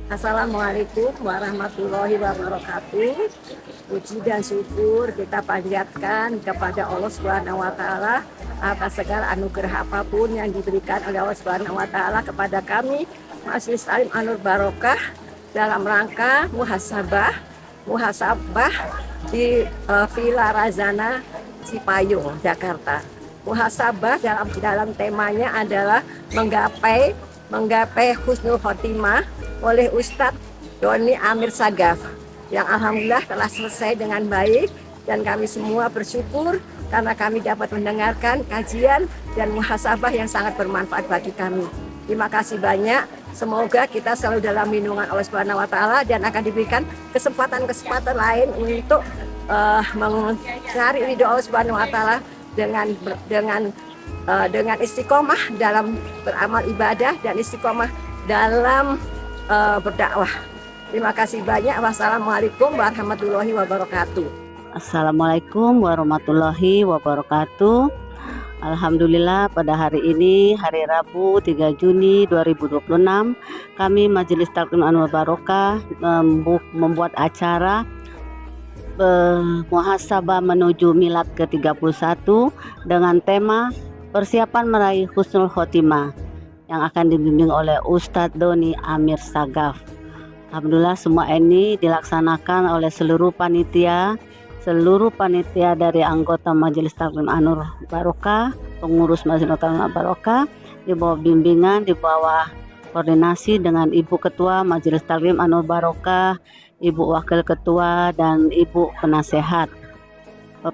Assalamualaikum warahmatullahi wabarakatuh. Puji dan syukur kita panjatkan kepada Allah Subhanahu wa taala atas segala anugerah apapun yang diberikan oleh Allah Subhanahu wa taala kepada kami Majelis Taklim An-Nur Barokah dalam rangka muhasabah di Villa Razana Cipayung, Jakarta. Muhasabah dalam temanya adalah menggapai husnul khotimah oleh Ustadz Doni Amir Sagaf yang alhamdulillah telah selesai dengan baik, dan kami semua bersyukur karena kami dapat mendengarkan kajian dan muhasabah yang sangat bermanfaat bagi kami. Terima kasih banyak. Semoga kita selalu dalam lindungan Allah Subhanahu wa taala dan akan diberikan kesempatan-kesempatan lain untuk mencari ridho Allah Subhanahu wa taala dengan istiqomah dalam beramal ibadah dan istiqomah dalam berdakwah. Terima kasih banyak. Wassalamualaikum warahmatullahi wabarakatuh. Assalamualaikum warahmatullahi wabarakatuh. Alhamdulillah pada hari ini, hari Rabu 3 Juni 2026, kami Majelis Taklim An-Nur Barokah membuat acara muhasabah menuju milad ke-31 dengan tema persiapan meraih husnul khotimah yang akan dibimbing oleh Ustadz Doni Amir Sagaf. Alhamdulillah semua ini dilaksanakan oleh seluruh panitia dari anggota Majelis Taklim An-Nur Barokah, pengurus Majelis Taklim An-Nur Barokah, di bawah bimbingan, di bawah koordinasi dengan Ibu Ketua Majelis Taklim An-Nur Barokah, Ibu Wakil Ketua, dan Ibu Penasehat.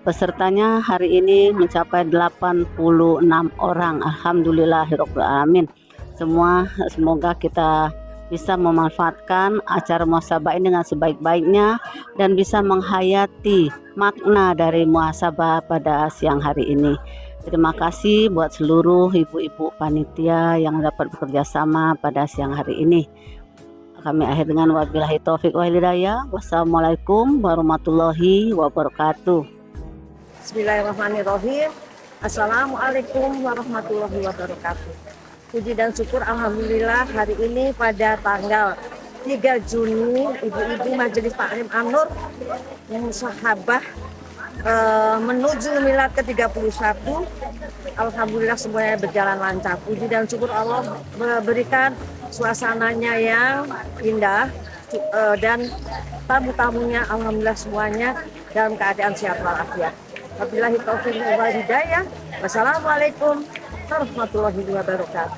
Pesertanya hari ini mencapai 86 orang. Alhamdulillahirabbil alamin. Semoga kita bisa memanfaatkan acara muhasabah ini dengan sebaik-baiknya dan bisa menghayati makna dari muhasabah pada siang hari ini. Terima kasih buat seluruh ibu-ibu panitia yang dapat bekerja sama pada siang hari ini. Kami akhir dengan wabillahi taufik wal hidayah. Wassalamualaikum warahmatullahi wabarakatuh. Bismillahirrahmanirrahim. Assalamualaikum warahmatullahi wabarakatuh. Puji dan syukur alhamdulillah hari ini pada tanggal 3 Juni ibu-ibu Majelis Taklim An-Nur muhasabah menuju milad ke-31. Alhamdulillah semuanya berjalan lancar. Puji dan syukur Allah memberikan suasananya yang indah dan tamu-tamunya alhamdulillah semuanya dalam keadaan sehat walafiat. Wabillahi taufiq wal hidayah. Wassalamualaikum warahmatullahi wabarakatuh.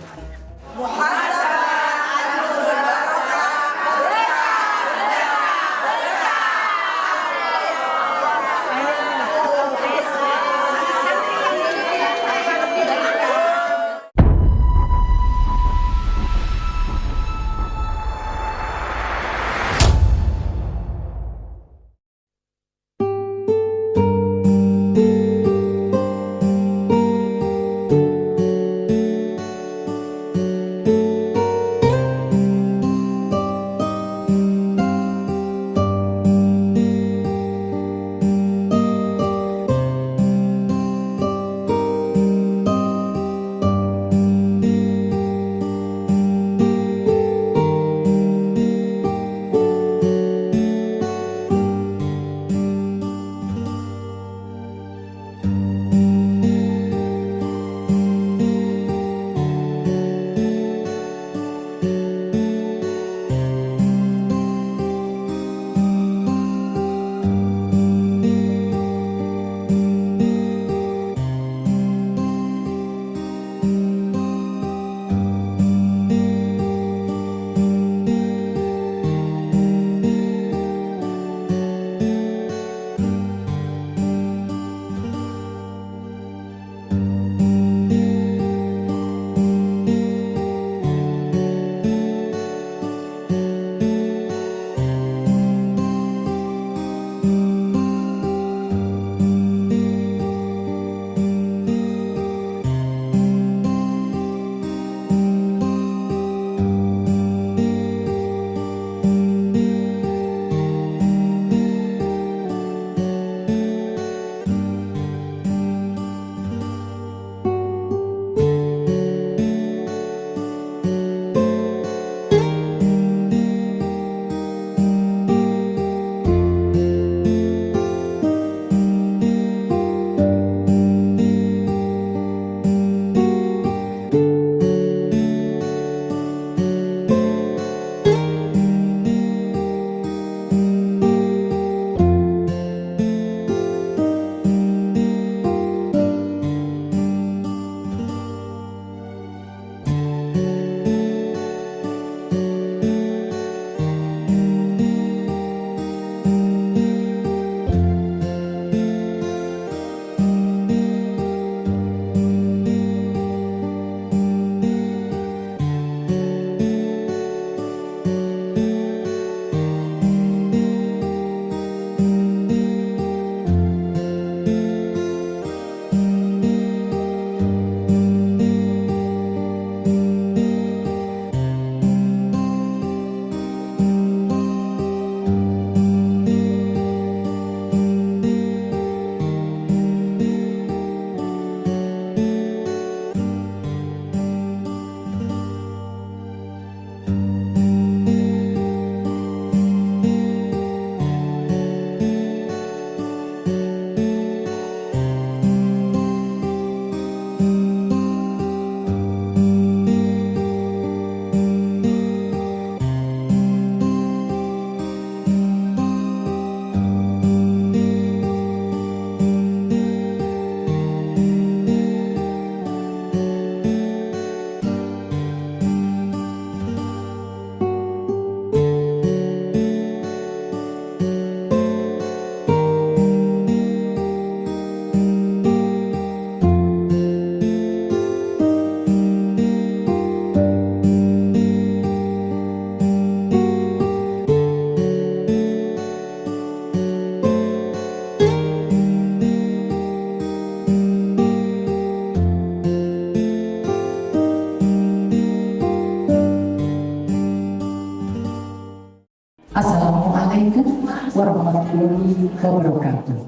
Assalamualaikum warahmatullahi wabarakatuh.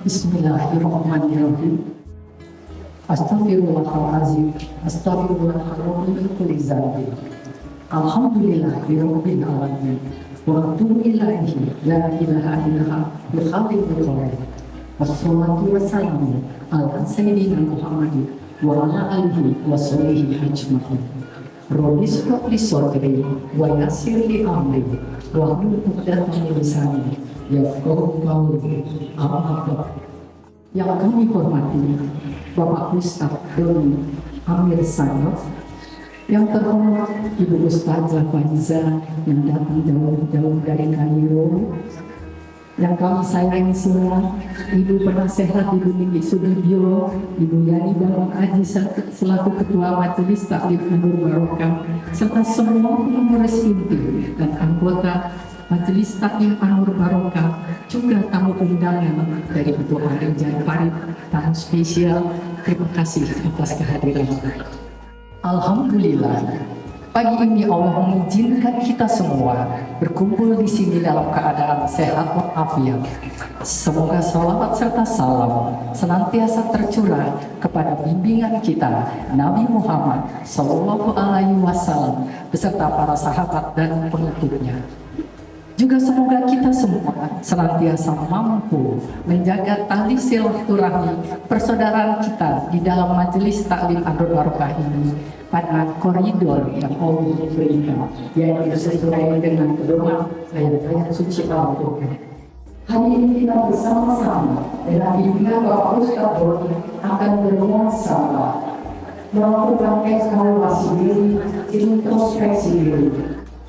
Bismillahirrahmanirrahim. Astaghfirullahaladzim. Astaghfirullahaladzim min kulli dzanbi. Alhamdulillahirabbil alamin. Wa atubu ilaihi la ilaha illallah al-khaliqul qayyum. Wassalatu wassalamu ala sayyidina Muhammadin wa ala alihi wa sahbihi ajma'in. Rabbi shrah li sadri wa yassir li amri wahlul 'uqdatam min lisani yafqahu qawli. Amma ba'd. Yang kami hormati Bapak Ustadz Doni Amir Sagaf, yang terhormat Ibu Ustazah Faiza yang datang jauh-jauh dari Kairo, yang kami sayangi semua, Ibu Penasehat Ibu Nindi Sudibyo, Ibu Yani Bambang Aji selaku Ketua Majelis Taklim Nur Barokah, serta semua pengurus inti dan anggota Majelis Taklim Nur Barokah, juga tamu undangan dari Ketua Jan Farid, tamu spesial. Terima kasih atas kehadiran. Alhamdulillah, pagi ini Allah mengizinkan kita semua berkumpul di sini dalam keadaan sehat walafiat. Semoga salawat serta salam senantiasa tercurah kepada bimbingan kita Nabi Muhammad Sallallahu Alaihi Wasallam beserta para sahabat dan pengikutnya. Juga semoga kita semua senantiasa mampu menjaga tali silaturahmi persaudaraan kita di dalam majelis taklim Nur Barokah ini pada koridor yang Allah berikan, yaitu sesuai dengan pedoman ayat-ayat suci Al-Quran. Hari ini kita bersama-sama dengan bimbingan Bapak Ustadz Doni akan bermuasabah, melakukan evaluasi diri, introspeksi diri.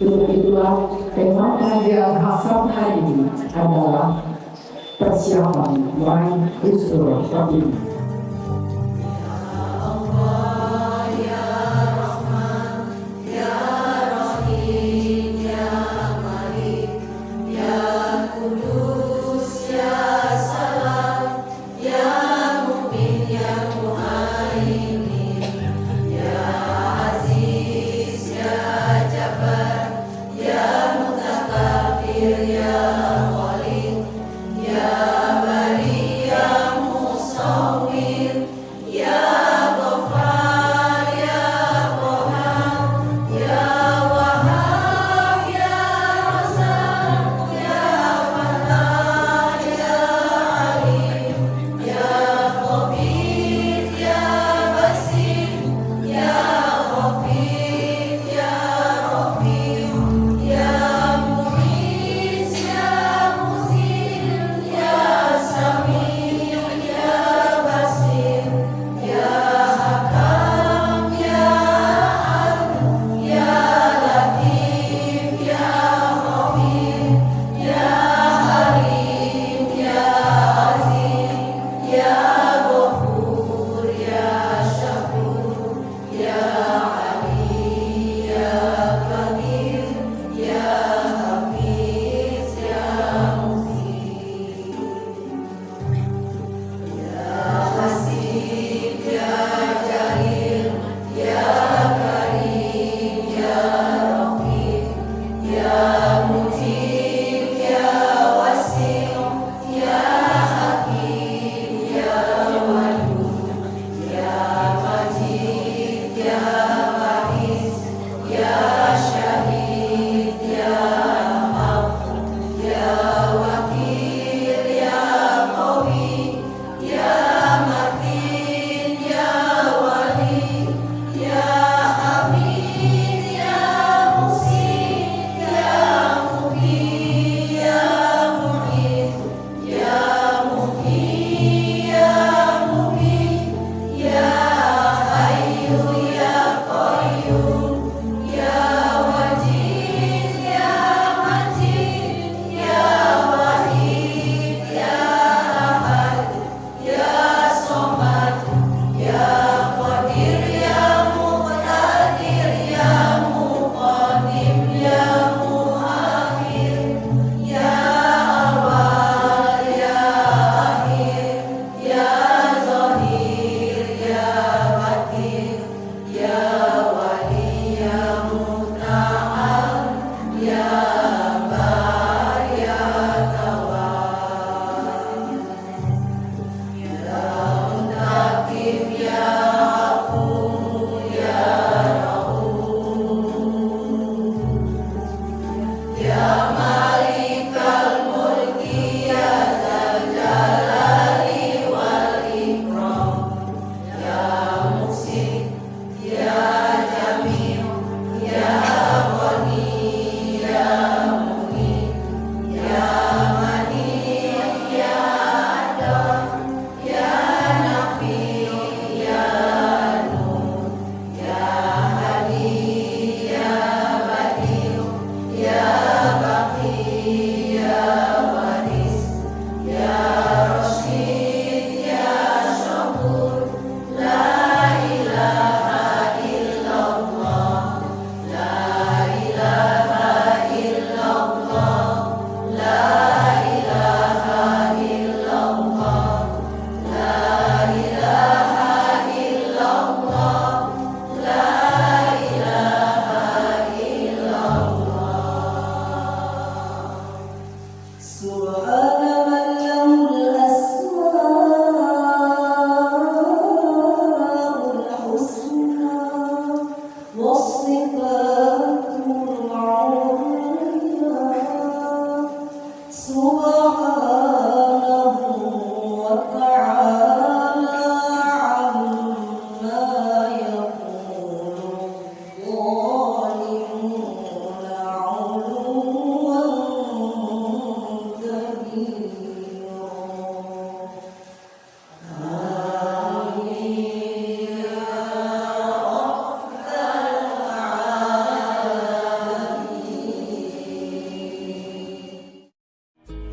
Untuk itulah tema pengajian Hasan hari ini adalah persiapan meraih husnul khotimah.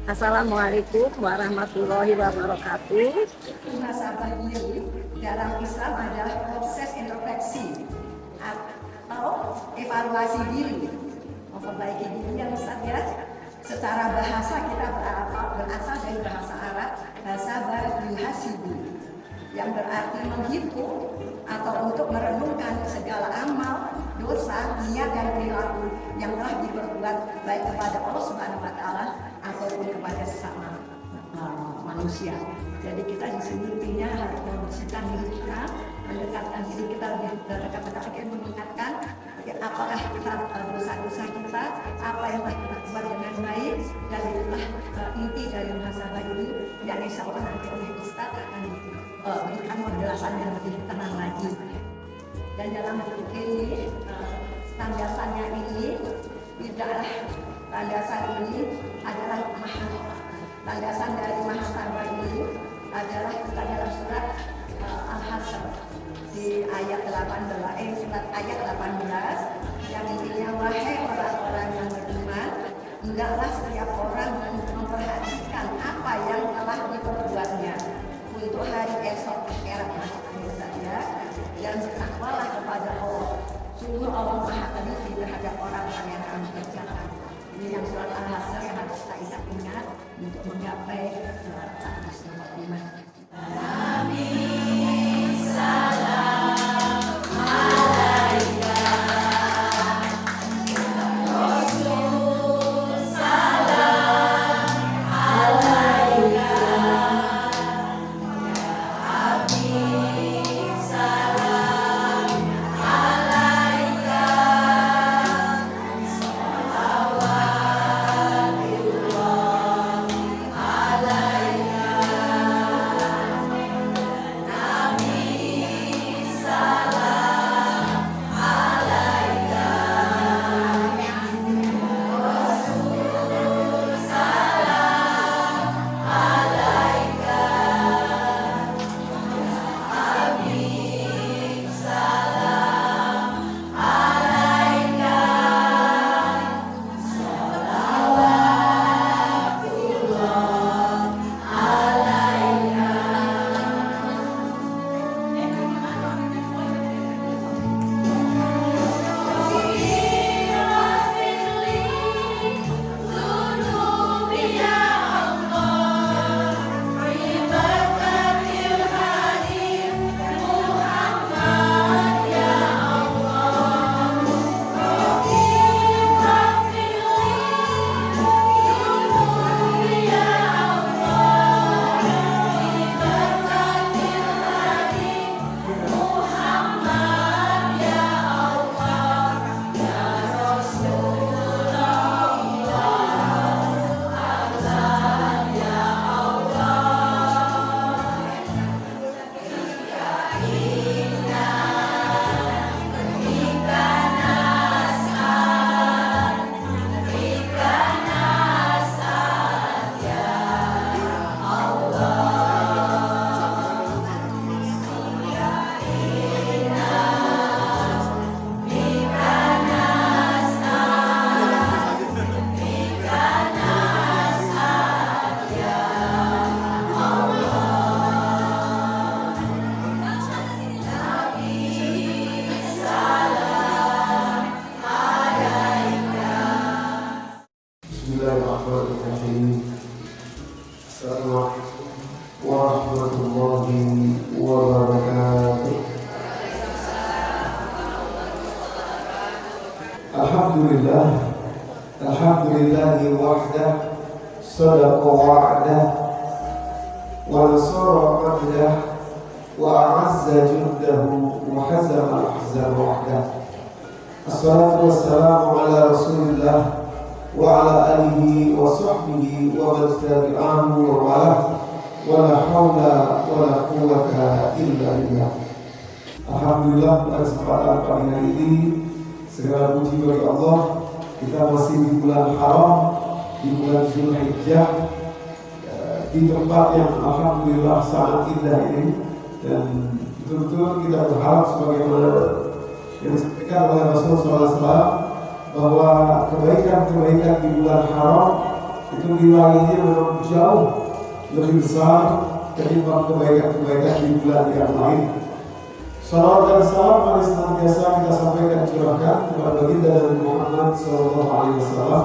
Assalamualaikum warahmatullahi wabarakatuh. Muhasabah diri dalam Islam adalah proses introspeksi atau evaluasi diri, memperbaiki diri yang Ustaz ya. Secara bahasa kita berasal dari bahasa Arab, bahasa yuhasibu, yang berarti menghitung atau untuk merenungkan segala amal, dosa, niat dan perilaku yang telah diperbuat baik kepada Allah Subhanahu wa taala ataupun kepada sesama manusia. Jadi kita di sini intinya harus membersihkan diri kita, mendekatkan diri kita lebih dekat lagi, mengingatkan apakah kita dosa-dosa kita, apa yang telah kita buat dengan baik, dan itulah inti dari muhasabah ini yang insya Allah nanti oleh Ustaz akan berikan penjelasan yang lebih tenang lagi. Dan dalam buku ini landasannya ini tidaklah landasan ini adalah landasan dari muhasabah ini adalah kita dalam surat Al-Hasyr di ayat 18 surat ayat 18 yang intinya wahai orang-orang yang beriman, hendaklah setiap orang memperhatikan apa yang telah diperbuatnya untuk hari esok akhirat saja, dan bertakwalah kepada Allah. Sungguh Allah Maha Teliti terhadap orang-orang yang kamu kerjakan. Ini yang surat Al-Hasyr yang harus kita ingat untuk menggapai husnul khotimah. Amin. Salam alaika Rasul, salam alaika ya Habib, salam alaika salawatullah alaika. Alhamdulillahi wahdah, sadaqa wa'dah, wa nasara qabdah, wa a'azza jundahu, wa hazama al-ahzaba wahdah. Assalatu wassalamu ala rasulillah wa ala alihi wa sahbihi wa man tabi'ahu wa wala, wa la hawla wa la quwwata illa billah. Alhamdulillah, pada kesempatan pagi hari ini segala puji bagi Allah, kita masih di bulan haram, di bulan Zulhijjah, di tempat yang alhamdulillah sangat indah ini, dan betul-betul kita berharap sebagaimana yang disampaikan oleh Rasulullah SAW bahwa kebaikan-kebaikan di bulan haram itu nilainya memang jauh lebih besar ketimbang kebaikan-kebaikan di bulan yang lain. Salawat dan salam mari senantiasa kita sampaikan curahkan kepada baginda Nabi Muhammad SAW.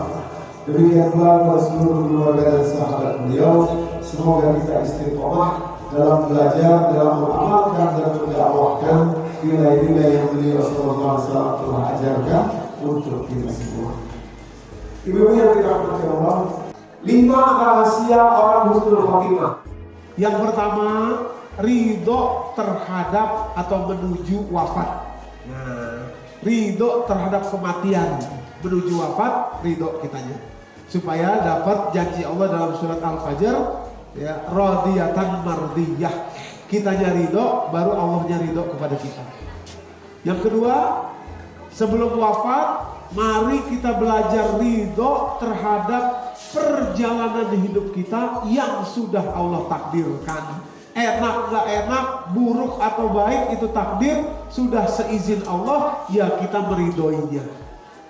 Demikian pula kepada seluruh keluarga dan sahabat beliau. Semoga kita istiqomah dalam belajar, dalam mengamalkan dan mendakwahkan nilai-nilai yang beliau SAW telah ajarkan untuk kita semua. Ibu yang dirahmati Allah, 5 rahasia orang husnul khotimah. Yang pertama, ridho terhadap atau menuju wafat. Nah, ridho terhadap kematian, menuju wafat, ridho kitanya, supaya dapat janji Allah dalam surat Al-Fajr, ya, radiyatan mardiyah. Kitanya ridho, baru Allahnya ridho kepada kita. Yang kedua, sebelum wafat, mari kita belajar ridho terhadap perjalanan hidup kita yang sudah Allah takdirkan. Enak gak enak, buruk atau baik, itu takdir, sudah seizin Allah, ya kita meridhoinya.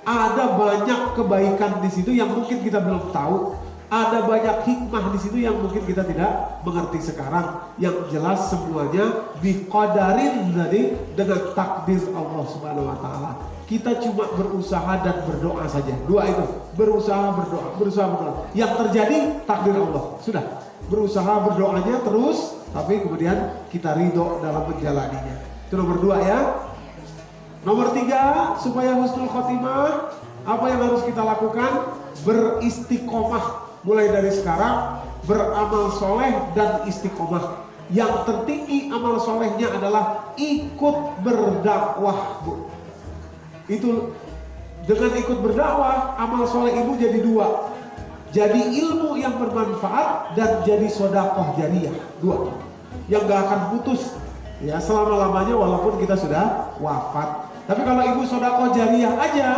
Ada banyak kebaikan di situ yang mungkin kita belum tahu, ada banyak hikmah di situ yang mungkin kita tidak mengerti sekarang. Yang jelas semuanya biqadarin, tadi dengan takdir Allah Subhanahu wa taala. Kita cuma berusaha dan berdoa saja. Dua itu, berusaha berdoa, berusaha berdoa. Yang terjadi takdir Allah. Sudah, berusaha berdoanya terus, tapi kemudian kita ridho dalam menjalaninya. Itu nomor 2 ya. Nomor 3, supaya husnul khotimah, apa yang harus kita lakukan? Beristiqomah. Mulai dari sekarang, beramal soleh dan istiqomah. Yang tertinggi amal solehnya adalah ikut berdakwah, Bu. Itu dengan ikut berdakwah, amal soleh ibu jadi 2. Jadi ilmu yang bermanfaat dan jadi sodakoh jariyah, 2 yang gak akan putus ya selama-lamanya walaupun kita sudah wafat. Tapi kalau ibu sodakoh jariyah aja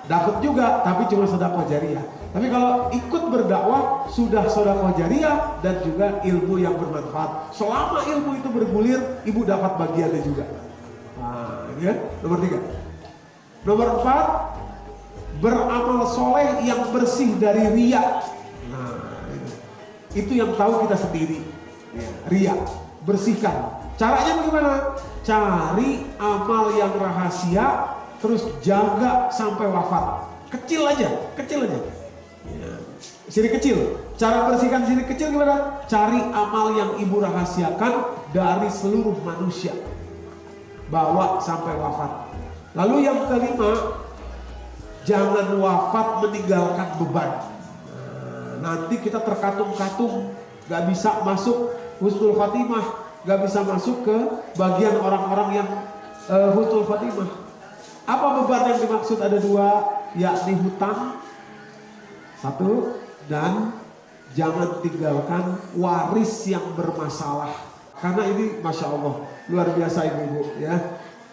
dapat juga, tapi cuma sodakoh jariyah. Tapi kalau ikut berdakwah sudah sodakoh jariyah dan juga ilmu yang bermanfaat. Selama ilmu itu bergulir, ibu dapat bagiannya juga. Nah, ini ya, nomor 3. Nomor 4, beramal soleh yang bersih dari riya. Nah, itu yang tahu kita sendiri. Ya, riya, bersihkan. Caranya bagaimana? Cari amal yang rahasia, terus jaga sampai wafat. Kecil aja. Ya, sirik kecil. Cara bersihkan sirik kecil gimana? Cari amal yang ibu rahasiakan dari seluruh manusia. Bawa sampai wafat. Lalu yang kelima, jangan wafat meninggalkan beban. Nanti kita terkatung-katung, gak bisa masuk husnul khotimah, gak bisa masuk ke bagian orang-orang yang husnul khotimah. Apa beban yang dimaksud? Ada 2, yakni hutang 1, dan jangan tinggalkan waris yang bermasalah. Karena ini Masya Allah, luar biasa ibu-ibu ya.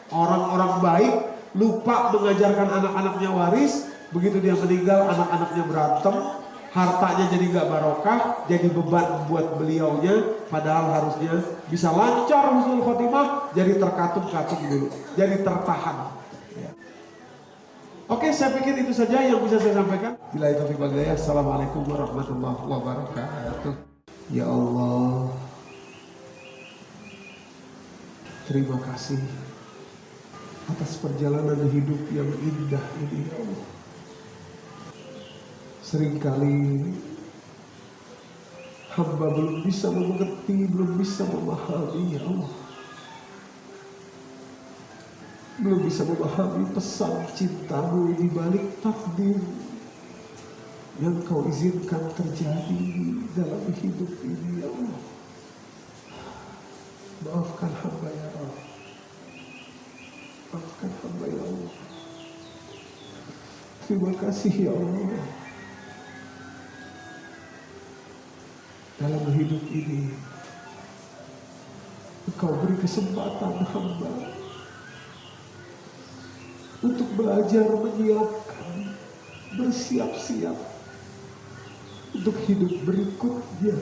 Orang-orang baik lupa mengajarkan anak-anaknya waris, begitu dia meninggal anak-anaknya berantem, hartanya jadi gak barokah, jadi beban buat beliaunya, padahal harusnya bisa lancar husnul khotimah, jadi terkatung-katung dulu, jadi tertahan. Ya. Oke, saya pikir itu saja yang bisa saya sampaikan. Bila itu taufiq wal hidayah. Assalamualaikum warahmatullahi wabarakatuh. Ya Allah, terima kasih atas perjalanan hidup yang indah ini, ya Allah. Seringkali hamba belum bisa mengerti, belum bisa memahami, ya Allah. Belum bisa memahami pesan cintamu di balik takdir. yang Kau izinkan terjadi dalam hidup ini, ya Allah. Maafkan hamba ya Allah. Maafkan hamba ya Allah. Terima kasih ya Allah. Dalam hidup ini Engkau beri kesempatan hamba untuk belajar menyiapkan, bersiap-siap untuk hidup berikutnya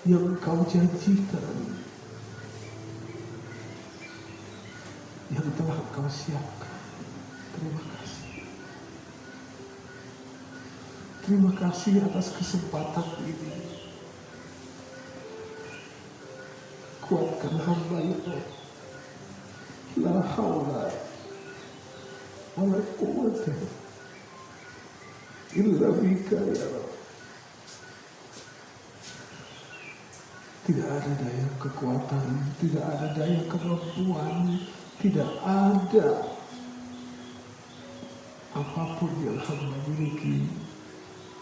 yang Engkau janjikan, yang telah Engkau siapkan. Terima kasih. Terima kasih atas kesempatan ini. Kuatkan hamba ya Allah. La haula wa la quwwata illa bika ya Allah. Tidak ada daya kekuatan, tidak ada daya kemampuan, tidak ada apapun yang hamba miliki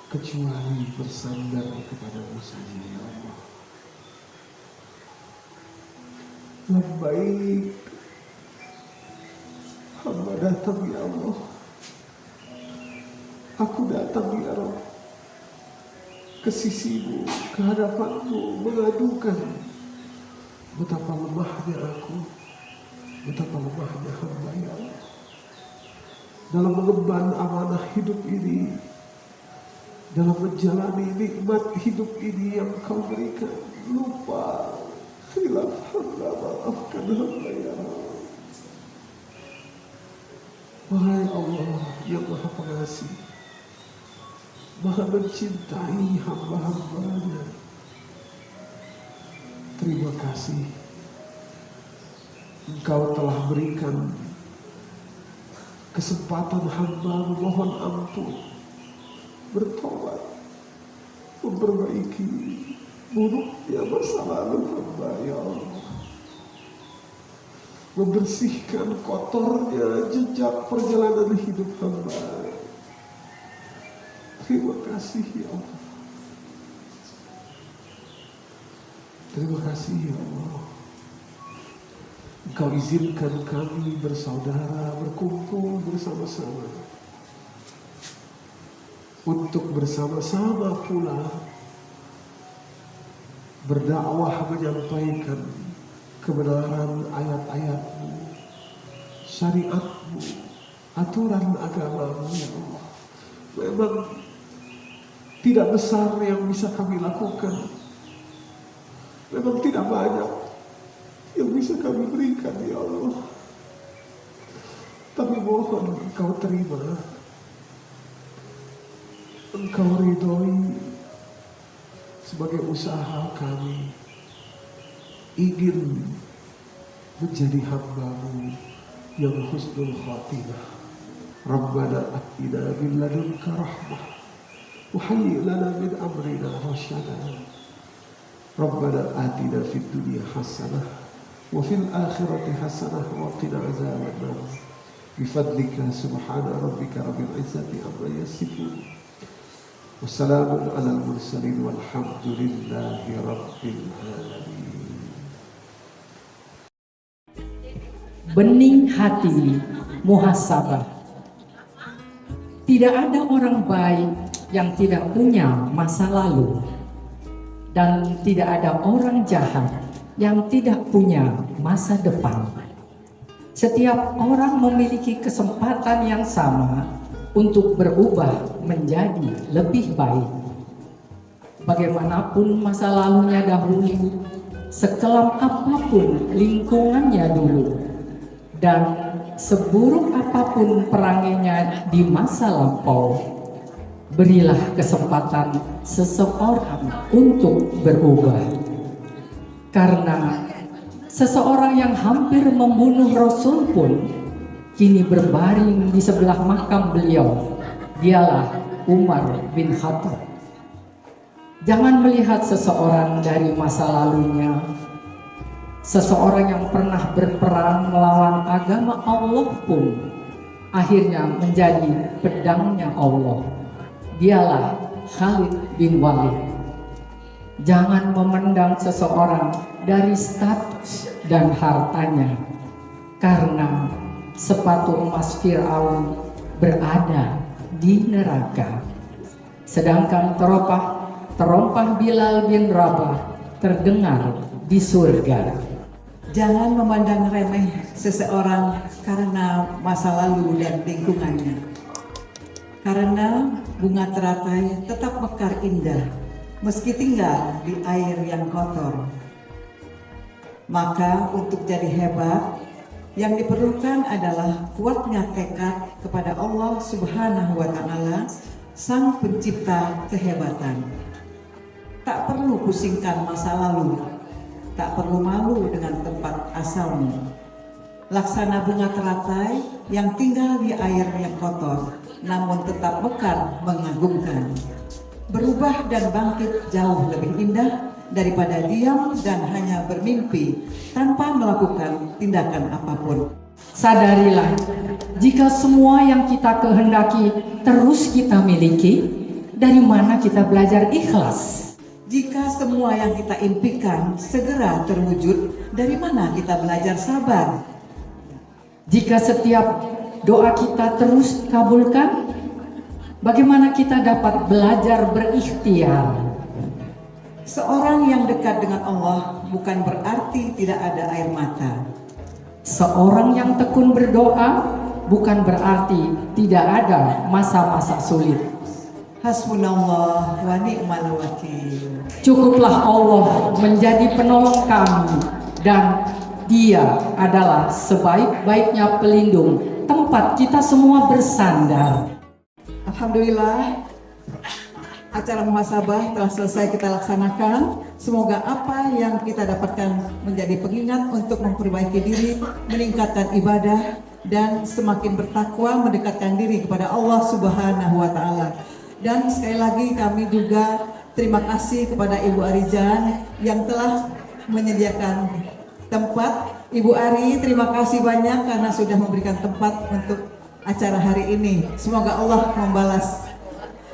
kecuali bersandar kepada-Mu saja ya Allah. Labbaik, hamba datang ya Allah. Aku datang ya Rabb ke sisi-Mu, ke hadapan-Mu, mengadukan betapa lemahnya aku, betapa lemahnya hamba ya Allah dalam mengemban amanah hidup ini, dalam menjalani nikmat hidup ini yang Kau berikan. Lupa, khilaf hamba, maafkan hamba ya Allah. Wahai Allah yang Maha Pengasih, Maha mencintai hamba-hambanya, terima kasih Engkau telah berikan kesempatan hamba memohon ampun, bertobat, memperbaiki buruknya masa lalu hamba ya Allah, membersihkan kotornya jejak perjalanan hidup hamba. Terima kasih ya Allah. Terima kasih ya Allah. Engkau izinkan kami bersaudara berkumpul bersama-sama untuk bersama-sama pula berdakwah, menyampaikan kebenaran ayat-ayat-Mu, syariat-Mu, aturan agama-Mu ya Allah. Memang tidak besar yang bisa kami lakukan, memang tidak banyak yang bisa kami berikan ya Allah, tapi mohon Engkau terima, Engkau ridhoi sebagai usaha kami ingin menjadi hamba-Mu yang husnul khatimah. Rabbana atina min ladunka rahmah wa hayyi lana min amrina rasyada. Rabbana atina fid dunya hasanah wa fil akhirati hasanah wa qina azabannar. Bifadlika subhana rabbika rabbil izzati amma yasifun. Wassalamun alal mursalin walhamdulillahi rabbil alamin. Bening hati muhasabah. Tidak ada orang baik yang tidak punya masa lalu, dan tidak ada orang jahat yang tidak punya masa depan. Setiap orang memiliki kesempatan yang sama untuk berubah menjadi lebih baik. Bagaimanapun masa lalunya dahulu, sekelam apapun lingkungannya dulu, dan seburuk apapun perangainya di masa lampau, berilah kesempatan seseorang untuk berubah. Karena seseorang yang hampir membunuh Rasul pun kini berbaring di sebelah makam beliau. Dialah Umar bin Khattab. Jangan melihat seseorang dari masa lalunya. Seseorang yang pernah berperang melawan agama Allah pun akhirnya menjadi pedangnya Allah. Dialah Khalid bin Walid. Jangan memandang seseorang dari status dan hartanya, karena sepatu emas Fir'aun berada di neraka, sedangkan terompah Bilal bin Rabah terdengar di surga. Jangan memandang remeh seseorang karena masa lalu dan lingkungannya. Karena bunga teratai tetap mekar indah meski tinggal di air yang kotor. Maka untuk jadi hebat, yang diperlukan adalah kuatnya tekad kepada Allah Subhanahu wa Ta'ala, Sang Pencipta kehebatan. Tak perlu pusingkan masa lalu, tak perlu malu dengan tempat asalmu. Laksana bunga teratai yang tinggal di air yang kotor, namun tetap mekar mengagumkan. Berubah dan bangkit jauh lebih indah daripada diam dan hanya bermimpi tanpa melakukan tindakan apapun. Sadarilah, jika semua yang kita kehendaki terus kita miliki, dari mana kita belajar ikhlas? Jika semua yang kita impikan segera terwujud, dari mana kita belajar sabar? Jika setiap doa kita terus kabulkan, bagaimana kita dapat belajar berikhtiar? Seorang yang dekat dengan Allah bukan berarti tidak ada air mata. Seorang yang tekun berdoa bukan berarti tidak ada masa-masa sulit. Hasbunallah wa ni'mal wakil. Cukuplah Allah menjadi penolong kami, dan Dia adalah sebaik-baiknya pelindung tempat kita semua bersandar. Alhamdulillah, acara muhasabah telah selesai kita laksanakan. Semoga apa yang kita dapatkan menjadi pengingat untuk memperbaiki diri, meningkatkan ibadah, dan semakin bertakwa mendekatkan diri kepada Allah Subhanahu wa Ta'ala. Dan sekali lagi kami juga terima kasih kepada Ibu Arijan yang telah menyediakan tempat. Ibu Ari, terima kasih banyak karena sudah memberikan tempat untuk acara hari ini. Semoga Allah membalas.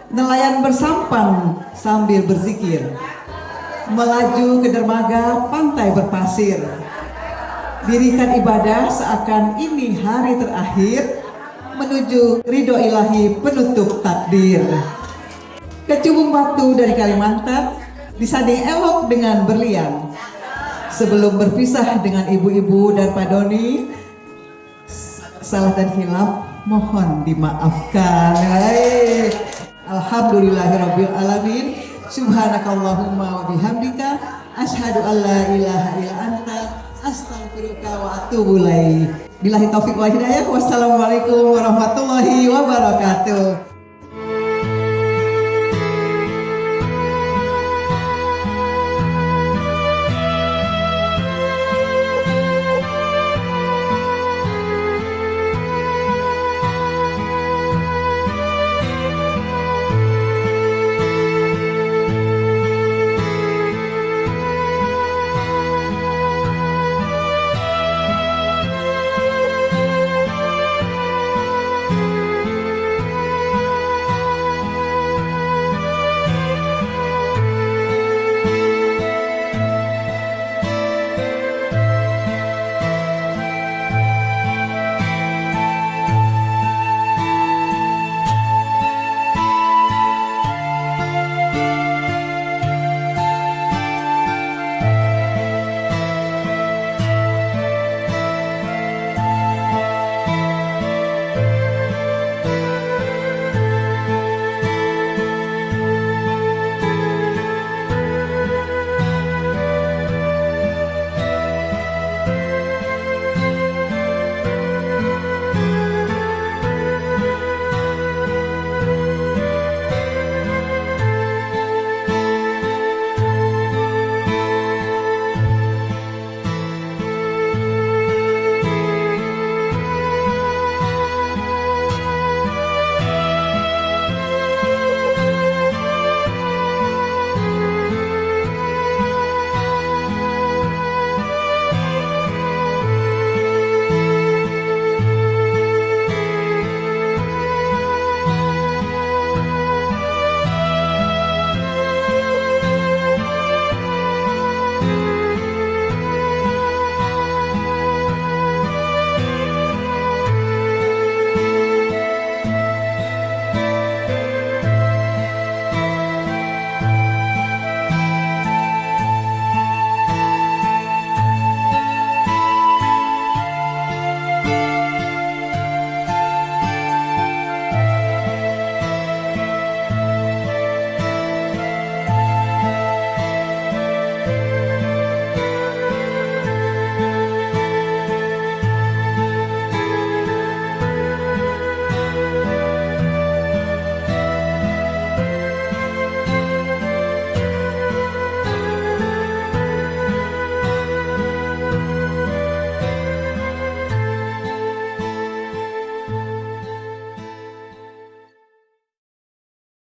Nelayan bersampan sambil berzikir, melaju ke dermaga pantai berpasir. Dirikan ibadah seakan ini hari terakhir, menuju ridho ilahi penutup takdir. Kecubung batu dari Kalimantan disanding elok dengan berlian. Sebelum berpisah dengan ibu-ibu dan Pak Doni, salah dan hilaf mohon dimaafkan. Alhamdulillahirabbil alamin. Subhanakallahumma wa bihamdika asyhadu an la ilaha illa anta astaghfiruka wa atubu ilaik. Billahi taufik wal hidayah. Wassalamualaikum warahmatullahi wabarakatuh.